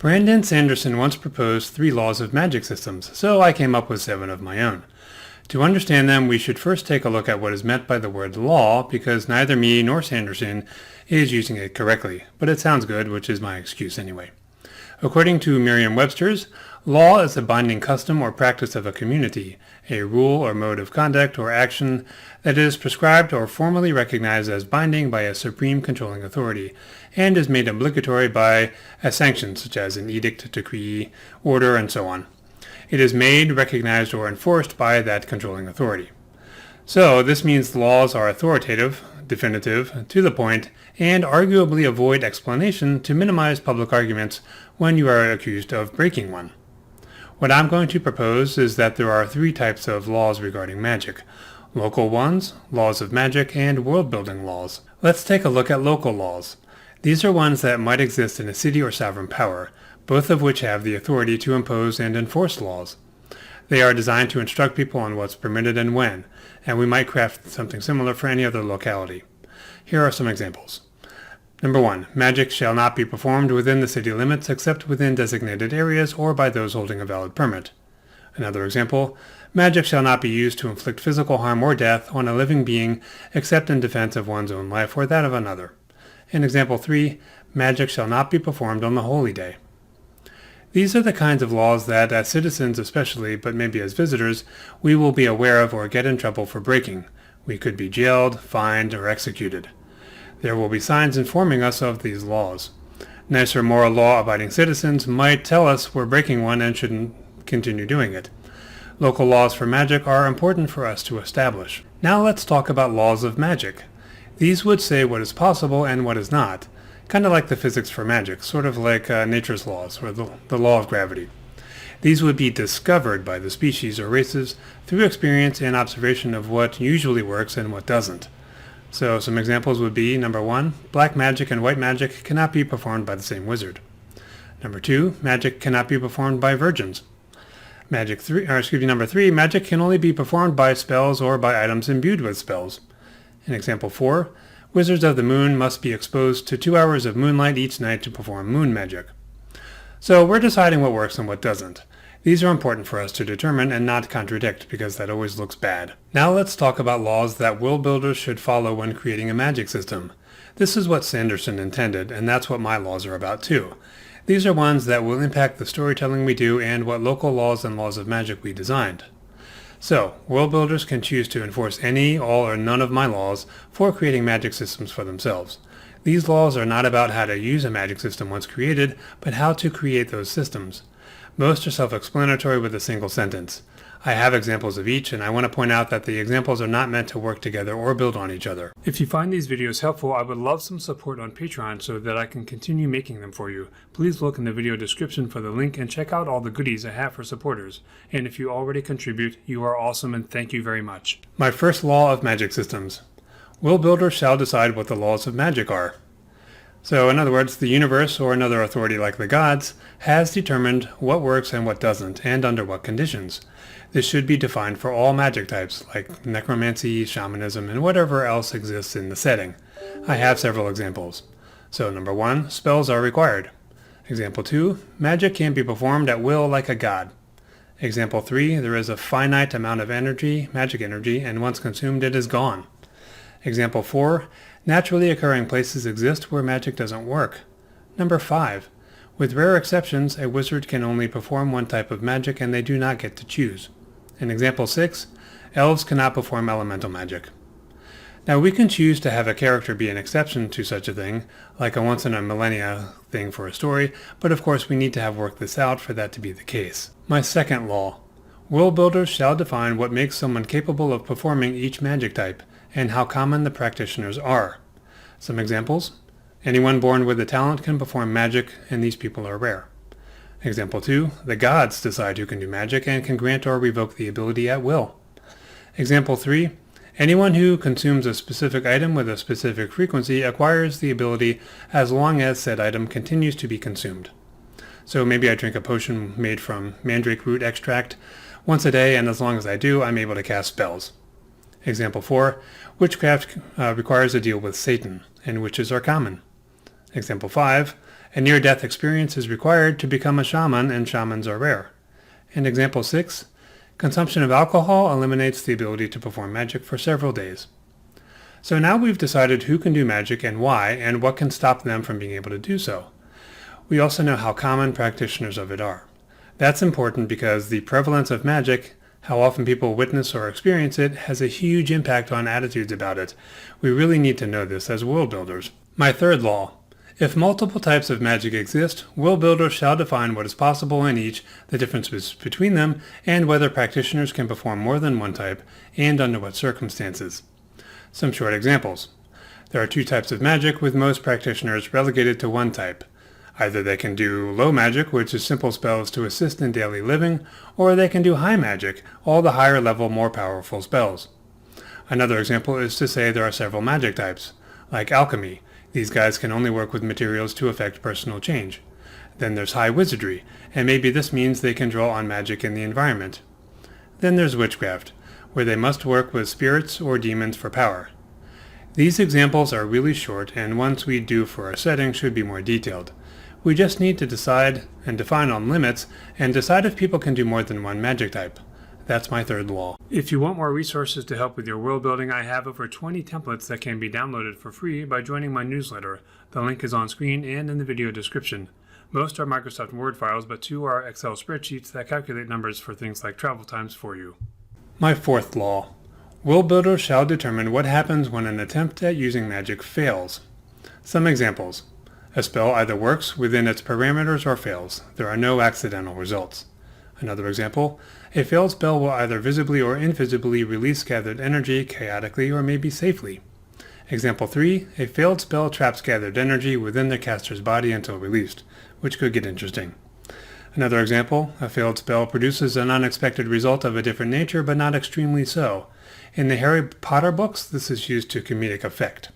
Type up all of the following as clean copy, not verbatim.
Brandon Sanderson once proposed 3 laws of magic systems, so I came up with 7 of my own. To understand them, we should first take a look at what is meant by the word law, because neither me nor Sanderson is using it correctly, but it sounds good, which is my excuse anyway. According to Merriam-Webster's, law is a binding custom or practice of a community, a rule or mode of conduct or action that is prescribed or formally recognized as binding by a supreme controlling authority, and is made obligatory by a sanction such as an edict, decree, order, and so on. It is made, recognized, or enforced by that controlling authority. So this means laws are authoritative, definitive, to the point, and arguably avoid explanation to minimize public arguments when you are accused of breaking one. What I'm going to propose is that there are 3 types of laws regarding magic: local ones, laws of magic, and world-building laws. Let's take a look at local laws. These are ones that might exist in a city or sovereign power, both of which have the authority to impose and enforce laws. They are designed to instruct people on what's permitted and when, and we might craft something similar for any other locality. Here are some examples. Number 1. Magic shall not be performed within the city limits except within designated areas or by those holding a valid permit. Another example. Magic shall not be used to inflict physical harm or death on a living being except in defense of one's own life or that of another. In example 3. Magic shall not be performed on the holy day. These are the kinds of laws that, as citizens especially, but maybe as visitors, we will be aware of or get in trouble for breaking. We could be jailed, fined, or executed. There will be signs informing us of these laws. Nicer, more law-abiding citizens might tell us we're breaking one and shouldn't continue doing it. Local laws for magic are important for us to establish. Now let's talk about laws of magic. These would say what is possible and what is not. Kind of like the physics for magic, sort of like nature's laws, or the law of gravity. These would be discovered by the species or races through experience and observation of what usually works and what doesn't. So some examples would be, number 1, black magic and white magic cannot be performed by the same wizard. Number 2, magic cannot be performed by virgins. Number 3, magic can only be performed by spells or by items imbued with spells. In example 4, wizards of the moon must be exposed to 2 hours of moonlight each night to perform moon magic. So we're deciding what works and what doesn't. These are important for us to determine and not contradict, because that always looks bad. Now let's talk about laws that world builders should follow when creating a magic system. This is what Sanderson intended, and that's what my laws are about too. These are ones that will impact the storytelling we do and what local laws and laws of magic we designed. So, world builders can choose to enforce any, all, or none of my laws for creating magic systems for themselves. These laws are not about how to use a magic system once created, but how to create those systems. Most are self-explanatory with a single sentence. I have examples of each, and I want to point out that the examples are not meant to work together or build on each other. If you find these videos helpful, I would love some support on Patreon so that I can continue making them for you. Please look in the video description for the link and check out all the goodies I have for supporters. And if you already contribute, you are awesome and thank you very much. My first law of magic systems. World builders shall decide what the laws of magic are. So, in other words, the universe, or another authority like the gods, has determined what works and what doesn't, and under what conditions. This should be defined for all magic types, like necromancy, shamanism, and whatever else exists in the setting. I have several examples. So, number 1, spells are required. Example 2, magic can be performed at will like a god. Example 3, there is a finite amount of energy, magic energy, and once consumed it is gone. Example 4, naturally occurring places exist where magic doesn't work. Number 5. With rare exceptions, a wizard can only perform one type of magic and they do not get to choose. In example 6, elves cannot perform elemental magic. Now we can choose to have a character be an exception to such a thing, like a once-in-a-millennia thing for a story, but of course we need to have worked this out for that to be the case. My second law. World builders shall define what makes someone capable of performing each magic type, and how common the practitioners are. Some examples. Anyone born with a talent can perform magic, and these people are rare. Example 2. The gods decide who can do magic and can grant or revoke the ability at will. Example 3. Anyone who consumes a specific item with a specific frequency acquires the ability as long as said item continues to be consumed. So maybe I drink a potion made from mandrake root extract once a day, and as long as I do, I'm able to cast spells. Example 4. Witchcraft requires a deal with Satan, and witches are common. Example 5. A near-death experience is required to become a shaman, and shamans are rare. And example 6, consumption of alcohol eliminates the ability to perform magic for several days. So now we've decided who can do magic and why, and what can stop them from being able to do so. We also know how common practitioners of it are. That's important because the prevalence of magic, how often people witness or experience it, has a huge impact on attitudes about it. We really need to know this as world builders. My third law. If multiple types of magic exist, world builders shall define what is possible in each, the differences between them, and whether practitioners can perform more than one type, and under what circumstances. Some short examples. There are 2 types of magic, with most practitioners relegated to one type. Either they can do low magic, which is simple spells to assist in daily living, or they can do high magic, all the higher level, more powerful spells. Another example is to say there are several magic types, like alchemy. These guys can only work with materials to effect personal change. Then there's high wizardry, and maybe this means they can draw on magic in the environment. Then there's witchcraft, where they must work with spirits or demons for power. These examples are really short, and ones we do for our setting should be more detailed. We just need to decide and define on limits, and decide if people can do more than one magic type. That's my third law. If you want more resources to help with your world building, I have over 20 templates that can be downloaded for free by joining my newsletter. The link is on screen and in the video description. Most are Microsoft Word files, but 2 are Excel spreadsheets that calculate numbers for things like travel times for you. My fourth law. World builders shall determine what happens when an attempt at using magic fails. Some examples. A spell either works within its parameters or fails. There are no accidental results. Another example. A failed spell will either visibly or invisibly release gathered energy chaotically or maybe safely. Example 3. A failed spell traps gathered energy within the caster's body until released, which could get interesting. Another example, a failed spell produces an unexpected result of a different nature, but not extremely so. In the Harry Potter books, this is used to comedic effect.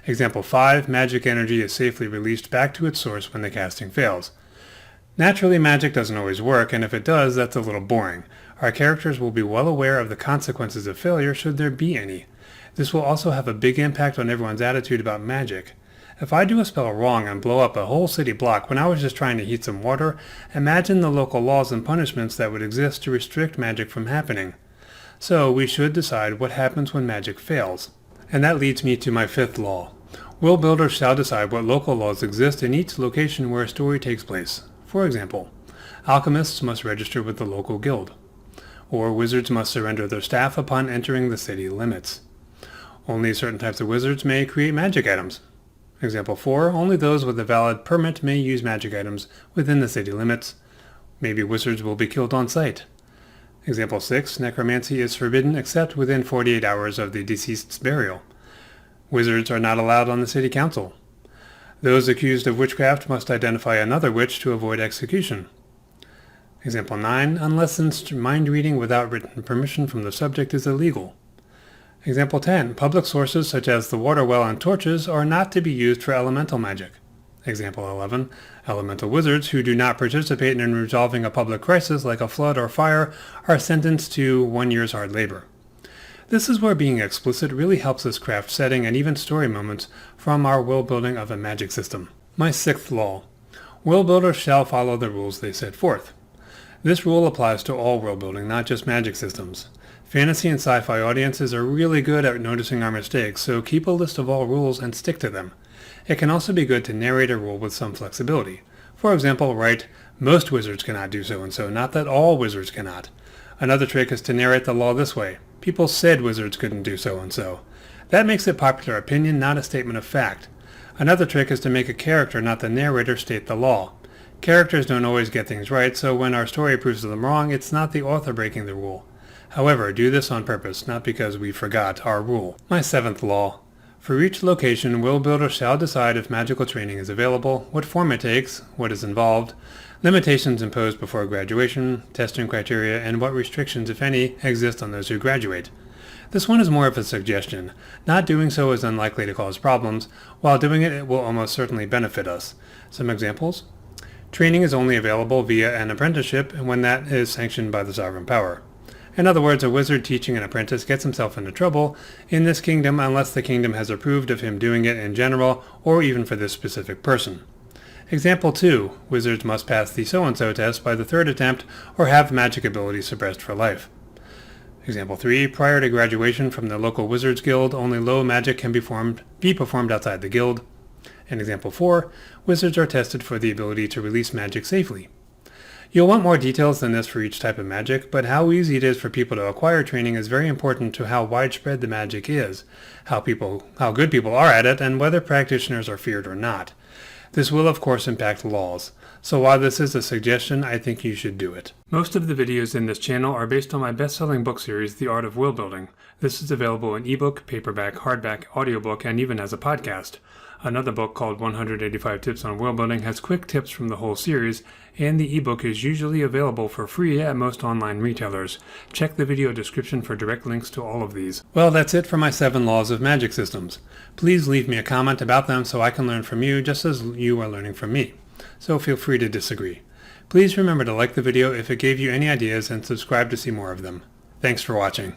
Example 5, magic energy is safely released back to its source when the casting fails. Naturally, magic doesn't always work, and if it does, that's a little boring. Our characters will be well aware of the consequences of failure should there be any. This will also have a big impact on everyone's attitude about magic. If I do a spell wrong and blow up a whole city block when I was just trying to heat some water, imagine the local laws and punishments that would exist to restrict magic from happening. So we should decide what happens when magic fails. And that leads me to my fifth law. World builders shall decide what local laws exist in each location where a story takes place. For example, alchemists must register with the local guild, or wizards must surrender their staff upon entering the city limits. Only certain types of wizards may create magic items. Example 4, only those with a valid permit may use magic items within the city limits. Maybe wizards will be killed on sight. Example 6, necromancy is forbidden except within 48 hours of the deceased's burial. Wizards are not allowed on the city council. Those accused of witchcraft must identify another witch to avoid execution. Example 9, unlicensed mind reading without written permission from the subject is illegal. Example 10, public sources such as the water well and torches are not to be used for elemental magic. Example 11, elemental wizards who do not participate in resolving a public crisis like a flood or fire are sentenced to 1 year's hard labor. This is where being explicit really helps us craft setting and even story moments from our world building of a magic system. My sixth law. World builders shall follow the rules they set forth. This rule applies to all world building, not just magic systems. Fantasy and sci-fi audiences are really good at noticing our mistakes, so keep a list of all rules and stick to them. It can also be good to narrate a rule with some flexibility. For example, write, most wizards cannot do so and so, not that all wizards cannot. Another trick is to narrate the law this way. People said wizards couldn't do so and so. That makes it popular opinion, not a statement of fact. Another trick is to make a character, not the narrator, state the law. Characters don't always get things right, so when our story proves them wrong, it's not the author breaking the rule. However, do this on purpose, not because we forgot our rule. My seventh law. For each location, world builders shall decide if magical training is available, what form it takes, what is involved, limitations imposed before graduation, testing criteria, and what restrictions, if any, exist on those who graduate. This one is more of a suggestion. Not doing so is unlikely to cause problems, while doing it, it will almost certainly benefit us. Some examples? Training is only available via an apprenticeship when that is sanctioned by the sovereign power. In other words, a wizard teaching an apprentice gets himself into trouble in this kingdom unless the kingdom has approved of him doing it in general or even for this specific person. Example 2. Wizards must pass the so-and-so test by the third attempt or have magic abilities suppressed for life. Example 3. Prior to graduation from the local Wizards Guild, only low magic can be performed outside the guild. And example 4. Wizards are tested for the ability to release magic safely. You'll want more details than this for each type of magic, but how easy it is for people to acquire training is very important to how widespread the magic is, how good people are at it, and whether practitioners are feared or not. This will of course impact laws, so while this is a suggestion, I think you should do it. Most of the videos in this channel are based on my best-selling book series, The Art of Worldbuilding. This is available in ebook, paperback, hardback, audiobook, and even as a podcast. Another book called 185 Tips on Worldbuilding has quick tips from the whole series, and the ebook is usually available for free at most online retailers. Check the video description for direct links to all of these. Well, that's it for my 7 laws of magic systems. Please leave me a comment about them so I can learn from you just as you are learning from me. So feel free to disagree. Please remember to like the video if it gave you any ideas and subscribe to see more of them. Thanks for watching.